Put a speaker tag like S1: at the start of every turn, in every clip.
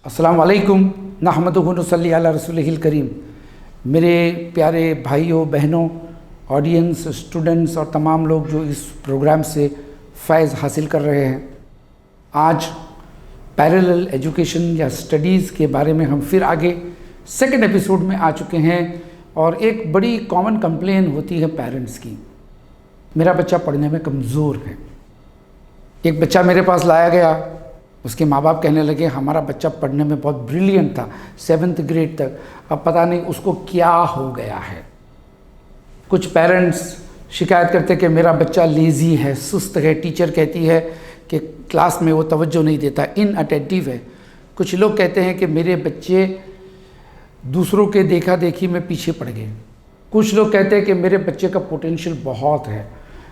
S1: अस्सलाम वालेकुम नहमदुहु व नसल्ली अला रसूलिहिल करीम। मेरे प्यारे भाइयों बहनों, ऑडियंस, स्टूडेंट्स और तमाम लोग जो इस प्रोग्राम से फ़ैज़ हासिल कर रहे हैं, आज पैरेलल एजुकेशन या स्टडीज़ के बारे में हम फिर आगे सेकंड एपिसोड में आ चुके हैं। और एक बड़ी कॉमन कंप्लेन होती है पेरेंट्स की, मेरा बच्चा पढ़ने में कमज़ोर है। एक बच्चा मेरे पास लाया गया, उसके माँ बाप कहने लगे हमारा बच्चा पढ़ने में बहुत ब्रिलियंट था 7th ग्रेड तक, अब पता नहीं उसको क्या हो गया है। कुछ पेरेंट्स शिकायत करते कि मेरा बच्चा लेज़ी है, सुस्त है, टीचर कहती है कि क्लास में वो तवज्जो नहीं देता, इनअटेंटिव है। कुछ लोग कहते हैं कि मेरे बच्चे दूसरों के देखा देखी में पीछे पड़ गए। कुछ लोग कहते हैं कि मेरे बच्चे का पोटेंशियल बहुत है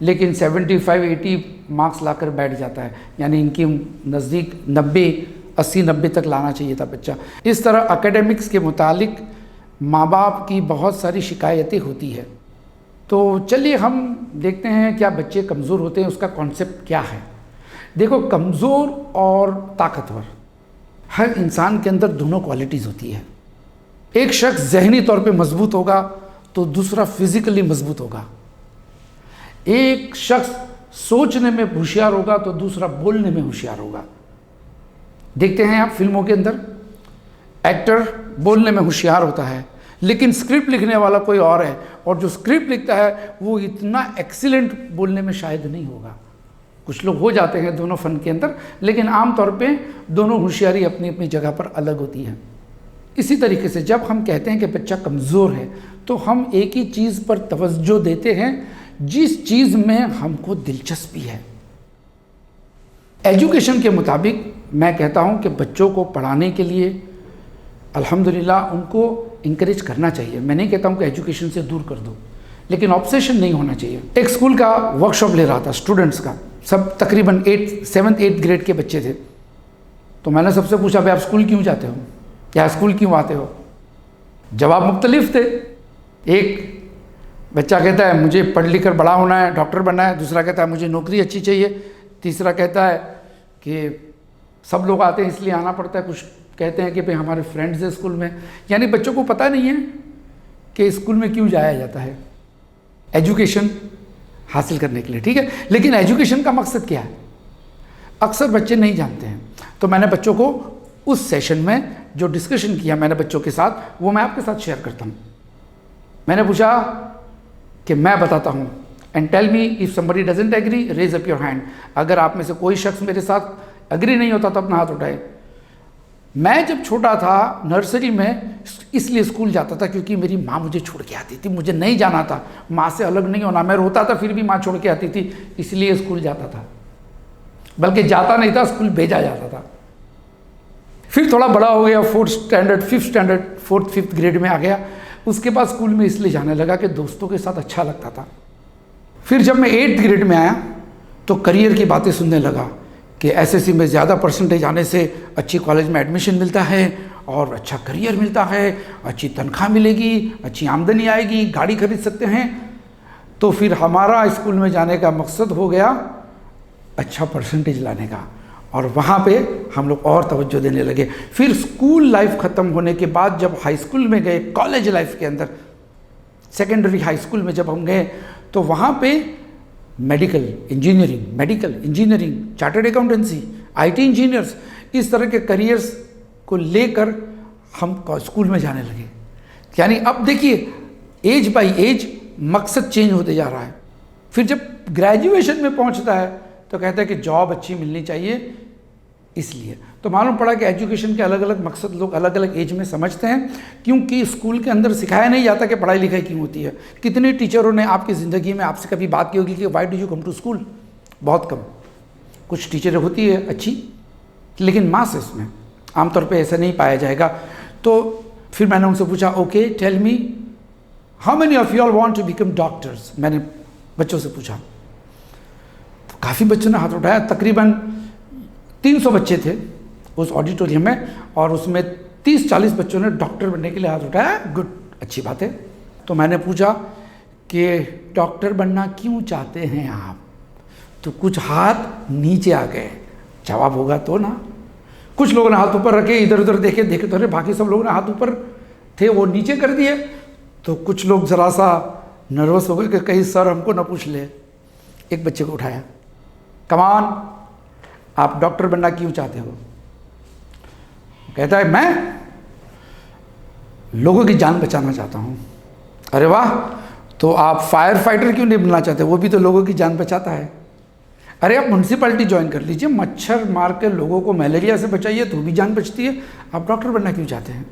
S1: लेकिन 75-80 मार्क्स लाकर बैठ जाता है, यानी इनकी नज़दीक 80-90 तक लाना चाहिए था बच्चा। इस तरह एकेडमिक्स के मुतालिक माँ बाप की बहुत सारी शिकायतें होती है। तो चलिए हम देखते हैं क्या बच्चे कमज़ोर होते हैं, उसका कॉन्सेप्ट क्या है। देखो, कमज़ोर और ताकतवर, हर इंसान के अंदर दोनों क्वालिटीज़ होती है। एक शख्स ज़हनी तौर पे मजबूत होगा तो दूसरा फिज़िकली मजबूत होगा। एक शख्स सोचने में होशियार होगा तो दूसरा बोलने में होशियार होगा। देखते हैं आप फिल्मों के अंदर एक्टर बोलने में होशियार होता है लेकिन स्क्रिप्ट लिखने वाला कोई और है, और जो स्क्रिप्ट लिखता है वो इतना एक्सीलेंट बोलने में शायद नहीं होगा। कुछ लोग हो जाते हैं दोनों फ़न के अंदर, लेकिन आम तौर पे दोनों होशियारी अपनी अपनी जगह पर अलग होती है। इसी तरीके से जब हम कहते हैं कि बच्चा कमज़ोर है तो हम एक ही चीज़ पर तवज्जो देते हैं जिस चीज़ में हमको दिलचस्पी है। एजुकेशन के मुताबिक मैं कहता हूं कि बच्चों को पढ़ाने के लिए अल्हम्दुलिल्लाह उनको इंकरेज करना चाहिए। मैं नहीं कहता हूं कि एजुकेशन से दूर कर दो, लेकिन ऑब्सेशन नहीं होना चाहिए। एक स्कूल का वर्कशॉप ले रहा था स्टूडेंट्स का, सब तकरीबन 7th-8th ग्रेड के बच्चे थे। तो मैंने सबसे पूछा, भाई आप स्कूल क्यों जाते हो या स्कूल क्यों आते हो? जवाब मुख्तलिफ थे। एक बच्चा कहता है मुझे पढ़ लिख कर बड़ा होना है, डॉक्टर बनना है। दूसरा कहता है मुझे नौकरी अच्छी चाहिए। तीसरा कहता है कि सब लोग आते हैं इसलिए आना पड़ता है। कुछ कहते हैं कि भाई हमारे फ्रेंड्स हैं स्कूल में। यानी बच्चों को पता नहीं है कि स्कूल में क्यों जाया जाता है, एजुकेशन हासिल करने के लिए, ठीक है। लेकिन एजुकेशन का मकसद क्या है अक्सर बच्चे नहीं जानते हैं। तो मैंने बच्चों को उस सेशन में जो डिस्कशन किया मैंने बच्चों के साथ, वो मैं आपके साथ शेयर करता हूँ। मैंने पूछा कि मैं बताता हूँ, and tell me if somebody doesn't agree raise up your hand. अगर आप में से कोई शख्स मेरे साथ एग्री नहीं होता तो अपना हाथ उठाए। मैं जब छोटा था नर्सरी में इसलिए स्कूल जाता था क्योंकि मेरी माँ मुझे छोड़ के आती थी, मुझे नहीं जाना था, माँ से अलग नहीं होना। मैं रोता था फिर भी माँ छोड़ के आती थी, इसलिए स्कूल जाता था। बल्कि जाता नहीं था, स्कूल भेजा जाता था। फिर थोड़ा बड़ा हो गया, 4th standard 5th standard 4th-5th grade में आ गया। उसके बाद स्कूल में इसलिए जाने लगा कि दोस्तों के साथ अच्छा लगता था। फिर जब मैं 8th ग्रेड में आया तो करियर की बातें सुनने लगा कि एसएससी में ज़्यादा परसेंटेज आने से अच्छी कॉलेज में एडमिशन मिलता है और अच्छा करियर मिलता है, अच्छी तनख्वाह मिलेगी, अच्छी आमदनी आएगी, गाड़ी खरीद सकते हैं। तो फिर हमारा स्कूल में जाने का मकसद हो गया अच्छा परसेंटेज लाने का, और वहाँ पे हम लोग और तवज्जो देने लगे। फिर स्कूल लाइफ ख़त्म होने के बाद जब हाई स्कूल में गए, कॉलेज लाइफ के अंदर सेकेंडरी हाई स्कूल में जब हम गए तो वहाँ पे medical engineering, chartered accountancy, IT engineers, इस तरह के करियर्स को लेकर हम स्कूल में जाने लगे। यानी अब देखिए एज बाय एज मकसद चेंज होते जा रहा है। फिर जब ग्रेजुएशन में पहुँचता है तो कहता है कि जॉब अच्छी मिलनी चाहिए, इसलिए। तो मालूम पड़ा कि एजुकेशन के अलग अलग मकसद लोग अलग अलग एज में समझते हैं, क्योंकि स्कूल के अंदर सिखाया नहीं जाता कि पढ़ाई लिखाई क्यों होती है। कितने टीचरों ने आपकी ज़िंदगी में आपसे कभी बात की होगी कि why do you come to school? बहुत कम। कुछ टीचर होती है अच्छी, लेकिन मासेस में आमतौर पर ऐसा नहीं पाया जाएगा। तो फिर मैंने उनसे पूछा, okay tell me how many of you all want to become doctors? मैंने बच्चों से पूछा तो काफ़ी बच्चों ने हाथ उठाया। तकरीबन 300 बच्चे थे उस ऑडिटोरियम में, और उसमें 30-40 बच्चों ने डॉक्टर बनने के लिए हाथ उठाया। गुड, अच्छी बात है। तो मैंने पूछा कि डॉक्टर बनना क्यों चाहते हैं आप? तो कुछ हाथ नीचे आ गए। जवाब होगा तो ना। कुछ लोगों ने हाथ ऊपर रखे, इधर उधर देखे देखे तो अरे बाकी सब लोगों ने हाथ ऊपर थे वो नीचे कर दिए। तो कुछ लोग ज़रा सा नर्वस हो गए कि कहीं सर हमको ना पूछ ले। एक बच्चे को उठाया, कमान आप डॉक्टर बनना क्यों चाहते हो? कहता है मैं लोगों की जान बचाना चाहता हूँ। अरे वाह, तो आप फायर फाइटर क्यों नहीं बनना चाहते? वो भी तो लोगों की जान बचाता है। अरे आप म्यूनसिपैलिटी ज्वाइन कर लीजिए, मच्छर मार के लोगों को मलेरिया से बचाइए तो भी जान बचती है। आप डॉक्टर बनना क्यों चाहते हैं?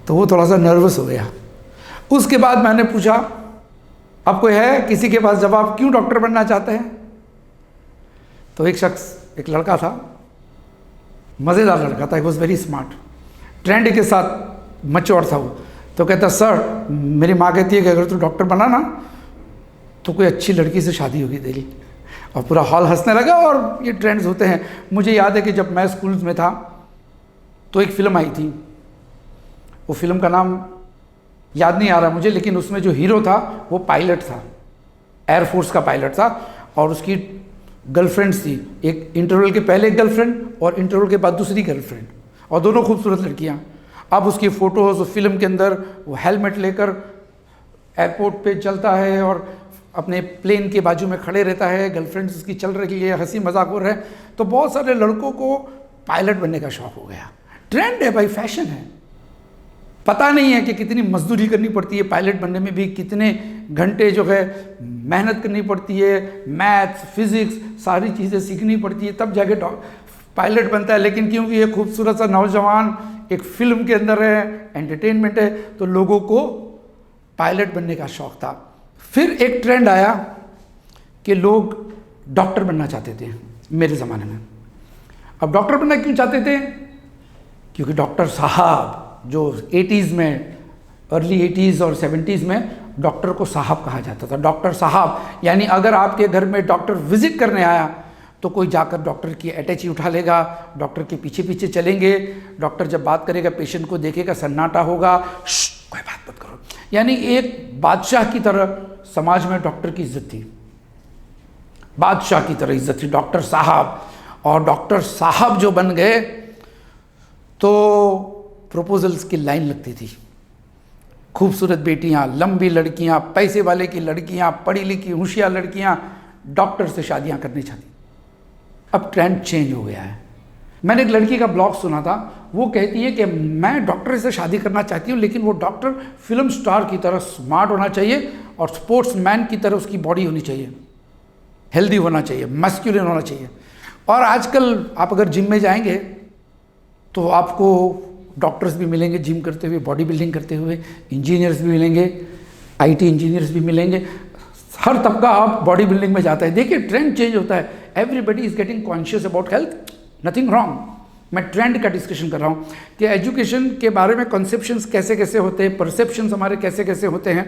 S1: तो वो थोड़ा सा नर्वस हो गया। उसके बाद मैंने पूछा अब कोई है किसी के पास जवाब, क्यों डॉक्टर बनना चाहते हैं? तो एक शख्स, एक लड़का था, मज़ेदार लड़का था, वॉज वेरी स्मार्ट, ट्रेंड के साथ मैच्योर था वो। तो कहता सर मेरी माँ कहती है कि अगर तू डॉक्टर बना ना तो कोई अच्छी लड़की से शादी होगी तेरी। और पूरा हॉल हंसने लगा। और ये ट्रेंड्स होते हैं। मुझे याद है कि जब मैं स्कूल में था तो एक फ़िल्म आई थी, वो फिल्म का नाम याद नहीं आ रहा मुझे, लेकिन उसमें जो हीरो था वो पायलट था, एयरफोर्स का पायलट था। और उसकी गर्लफ्रेंड्स थी, एक इंटरवल के पहले एक गर्लफ्रेंड और इंटरवल के बाद दूसरी गर्लफ्रेंड, और दोनों खूबसूरत लड़कियाँ। अब उसकी फ़ोटोज़ फिल्म के अंदर वो हेलमेट लेकर एयरपोर्ट पे चलता है और अपने प्लेन के बाजू में खड़े रहता है, गर्लफ्रेंड्स उसकी चल रही है, हंसी मजाक हो रहा है। तो बहुत सारे लड़कों को पायलट बनने का शौक़ हो गया। ट्रेंड है भाई, फैशन है। पता नहीं है कि कितनी मजदूरी करनी पड़ती है पायलट बनने में भी, कितने घंटे जो है मेहनत करनी पड़ती है, मैथ्स फिज़िक्स सारी चीज़ें सीखनी पड़ती है, तब जाके पायलट बनता है। लेकिन क्योंकि ये खूबसूरत सा नौजवान एक फ़िल्म के अंदर है, एंटरटेनमेंट है, तो लोगों को पायलट बनने का शौक़ था। फिर एक ट्रेंड आया कि लोग डॉक्टर बनना चाहते थे मेरे ज़माने में। अब डॉक्टर बनना क्यों चाहते थे? क्योंकि डॉक्टर साहब, जो 80s में, अर्ली 80s और 70s में डॉक्टर को साहब कहा जाता था। डॉक्टर साहब यानी अगर आपके घर में डॉक्टर विजिट करने आया तो कोई जाकर डॉक्टर की अटैची उठा लेगा, डॉक्टर के पीछे पीछे चलेंगे, डॉक्टर जब बात करेगा पेशेंट को देखेगा, सन्नाटा होगा, कोई बात मत करो। यानी एक बादशाह की तरह समाज में डॉक्टर की इज्जत थी, बादशाह की तरह इज्जत थी, डॉक्टर साहब। और डॉक्टर साहब जो बन गए तो प्रपोजल्स की लाइन लगती थी। खूबसूरत बेटियां, लंबी लड़कियां, पैसे वाले की लड़कियां, पढ़ी लिखी होशियार लड़कियां डॉक्टर से शादियां करनी चाहती। अब ट्रेंड चेंज हो गया है। मैंने एक लड़की का ब्लॉग सुना था, वो कहती है कि मैं डॉक्टर से शादी करना चाहती हूँ, लेकिन वो डॉक्टर फिल्म स्टार की तरह स्मार्ट होना चाहिए और स्पोर्ट्समैन की तरह उसकी बॉडी होनी चाहिए, हेल्दी होना चाहिए, मस्कुलिन होना चाहिए। और आजकल आप अगर जिम में जाएंगे तो आपको डॉक्टर्स भी मिलेंगे जिम करते हुए, बॉडी बिल्डिंग करते हुए, इंजीनियर्स भी मिलेंगे, आईटी इंजीनियर्स भी मिलेंगे, हर तबका आप बॉडी बिल्डिंग में जाता है। देखिए ट्रेंड चेंज होता है, everybody is getting conscious about health, nothing wrong. मैं ट्रेंड का डिस्कशन कर रहा हूँ कि एजुकेशन के बारे में कॉन्सेप्शंस कैसे कैसे होते हैं, परसेप्शंस हमारे कैसे कैसे होते हैं।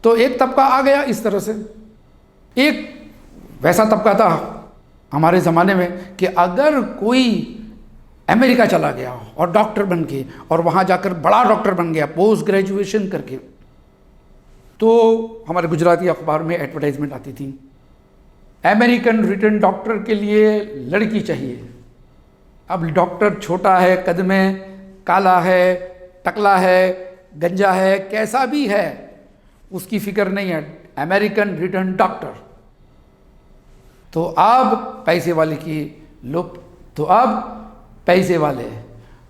S1: तो एक तबका आ गया इस तरह से। एक वैसा तबका था हमारे ज़माने में कि अगर कोई अमेरिका चला गया और डॉक्टर बन के और वहाँ जाकर बड़ा डॉक्टर बन गया पोस्ट ग्रेजुएशन करके, तो हमारे गुजराती अखबार में एडवर्टाइजमेंट आती थी, अमेरिकन रिटर्न डॉक्टर के लिए लड़की चाहिए। अब डॉक्टर छोटा है, कद में काला है, टकला है, गंजा है, कैसा भी है, उसकी फिक्र नहीं है, अमेरिकन रिटर्न डॉक्टर। तो अब पैसे वाले की लुक, तो अब पैसे वाले,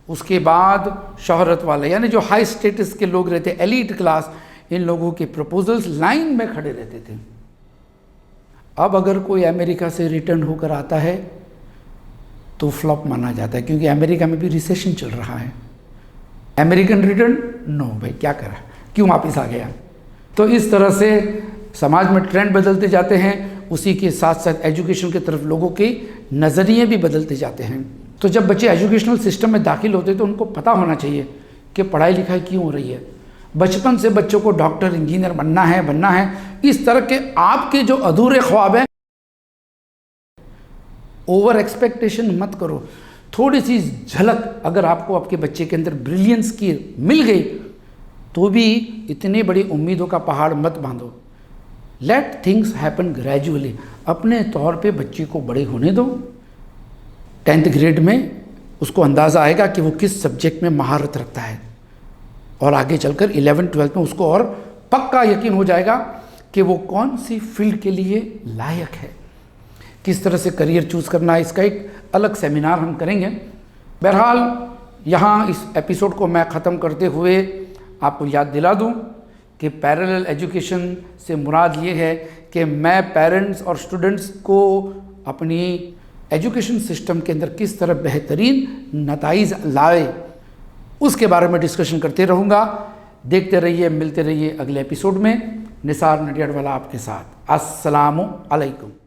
S1: उसके बाद शोहरत वाले, यानी जो हाई स्टेटस के लोग रहते, एलीट क्लास, इन लोगों के प्रपोजल्स लाइन में खड़े रहते थे। अब अगर कोई अमेरिका से रिटर्न होकर आता है तो फ्लॉप माना जाता है, क्योंकि अमेरिका में भी रिसेशन चल रहा है। अमेरिकन रिटर्न, नो भाई क्या करा, क्यों वापिस आ गया। तो इस तरह से समाज में ट्रेंड बदलते जाते हैं, उसी के साथ साथ एजुकेशन की तरफ लोगों के नज़रिए भी बदलते जाते हैं। तो जब बच्चे एजुकेशनल सिस्टम में दाखिल होते हैं तो उनको पता होना चाहिए कि पढ़ाई लिखाई क्यों हो रही है। बचपन से बच्चों को डॉक्टर इंजीनियर बनना है, इस तरह के आपके जो अधूरे ख्वाब हैं, ओवर एक्सपेक्टेशन मत करो। थोड़ी सी झलक अगर आपको आपके बच्चे के अंदर ब्रिलियंस की मिल गई तो भी इतनी बड़ी उम्मीदों का पहाड़ मत बांधो। लेट थिंग्स हैपन ग्रेजुअली, अपने तौर पे बच्चे को बड़े होने दो। 10th ग्रेड में उसको अंदाज़ा आएगा कि वो किस सब्जेक्ट में महारत रखता है, और आगे चलकर 11th-12th में उसको और पक्का यकीन हो जाएगा कि वो कौन सी फील्ड के लिए लायक है। किस तरह से करियर चूज़ करना है, इसका एक अलग सेमिनार हम करेंगे। बहरहाल यहाँ इस एपिसोड को मैं ख़त्म करते हुए आपको याद दिला दूँ कि पैरेलल एजुकेशन से मुराद ये है कि मैं पेरेंट्स और स्टूडेंट्स को अपनी एजुकेशन सिस्टम के अंदर किस तरह बेहतरीन नताइज लाए, उसके बारे में डिस्कशन करते रहूँगा। देखते रहिए, मिलते रहिए अगले एपिसोड में। निसार नडियाडवाला आपके साथ। अस्सलामु अलैकुम।